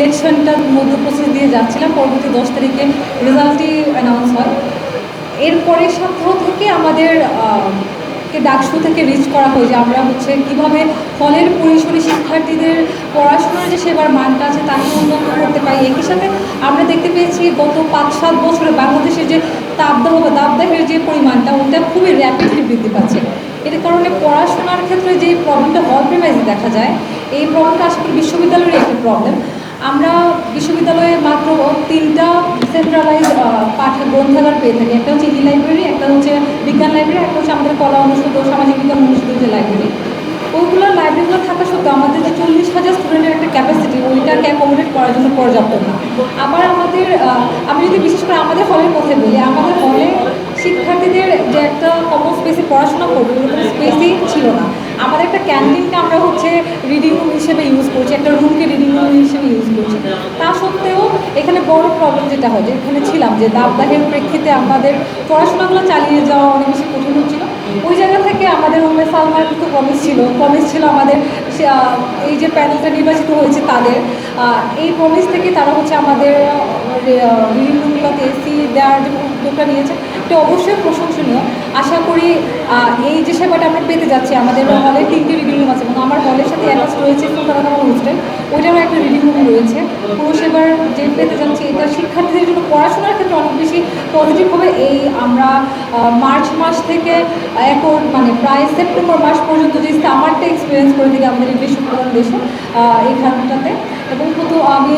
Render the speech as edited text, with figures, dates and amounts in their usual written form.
সিলেকশনটা মধ্য প্রসেস দিয়ে যাচ্ছিলাম। পরবর্তী 10 তারিখে রেজাল্টই অ্যানাউন্স হয়। এরপরে সপ্তাহ থেকে আমাদের কে ডাকসু থেকে রিচ করা হয় যে আমরা হচ্ছে কীভাবে হলের পরিসরে শিক্ষার্থীদের পড়াশোনার যে সেবার মানটা আছে তাকে উন্নত করতে পারি। একই সাথে আমরা দেখতে পেয়েছি গত 5-7 বছরে বাংলাদেশের যে তাপদাহ বা দাবদাহের যে পরিমাণটা ওটা খুবই র্যাপিডলি বৃদ্ধি পাচ্ছে। এর কারণে পড়াশোনার ক্ষেত্রে যে প্রবলেমটা হল প্রিমাইজে দেখা যায়, এই প্রবলেমটা আশা করি বিশ্ববিদ্যালয়ের একটি প্রবলেম। আমরা বিশ্ববিদ্যালয়ে মাত্র 3টা সেন্ট্রালাইজ গ্রন্থাগার পেয়ে থাকি। একটা হচ্ছে ই লাইব্রেরি, একটা হচ্ছে বিজ্ঞান লাইব্রেরি, একটা হচ্ছে আমাদের কলা অনুষদ ও সামাজিক বিজ্ঞান অনুষদের যে লাইব্রেরি। ওইগুলো লাইব্রেরিগুলো থাকা সত্ত্বেও আমাদের যে 40,000 স্টুডেন্টের একটা ক্যাপাসিটি ওইটাকে অ্যাকোমোডেট করার জন্য পর্যাপ্ত না। আবার আমাদের আমি যদি বিশেষ করে আমাদের হলের কথাই বলি, আমাদের হলে শিক্ষার্থীদের যে একটা কমন স্পেসে পড়াশোনা করবে ওরকম স্পেসই ছিল না। আমাদের একটা ক্যান্টিনকে আমরা হচ্ছে রিডিং রুম হিসেবে ইউজ করছি, একটা রুমকে রিডিং রুম হিসেবে ইউজ করছি। তা সত্ত্বেও এখানে বড় প্রবলেম যেটা হয় যে এখানে ছিলাম যে দাবদাহের প্রেক্ষিতে আমাদের পড়াশোনাগুলো চালিয়ে যাওয়া অনেক বেশি কঠিন হচ্ছিল। ওই জায়গা থেকে আমাদের উম্মে সালমার কিন্তু প্রমিস ছিল আমাদের এই যে প্যানেলটা নির্বাচিত হয়েছে তাদের এই প্রমিস থেকে তারা হচ্ছে আমাদের রিডিং রুমগুলোতে এসি দেওয়ার যে উদ্যোগটা নিয়েছে এটা অবশ্যই প্রশংসনীয়। আশা করি এই যে সেবাটা আমরা পেতে যাচ্ছি, আমাদের হলে 3টি রিডিং রুম আছে এবং আমার হলের সাথে অ্যাটাচ রয়েছে সুলতানা হোস্টেল, ওইটারও একটা রিডিং রুম রয়েছে। পুরো সেবার যে পেতে যাচ্ছি এটা শিক্ষার্থীদের জন্য পড়াশোনার ক্ষেত্রে অনেক বেশি পজিটিভ হবে। এই আমরা মার্চ মাস থেকে এখন মানে প্রায় সেপ্টেম্বর মাস পর্যন্ত যে সামারটা এক্সপিরিয়েন্স করে থাকি আমাদের এই বিশ্ববিদ্যালয় দেশে এইখানটাতে। এবং কিন্তু আমি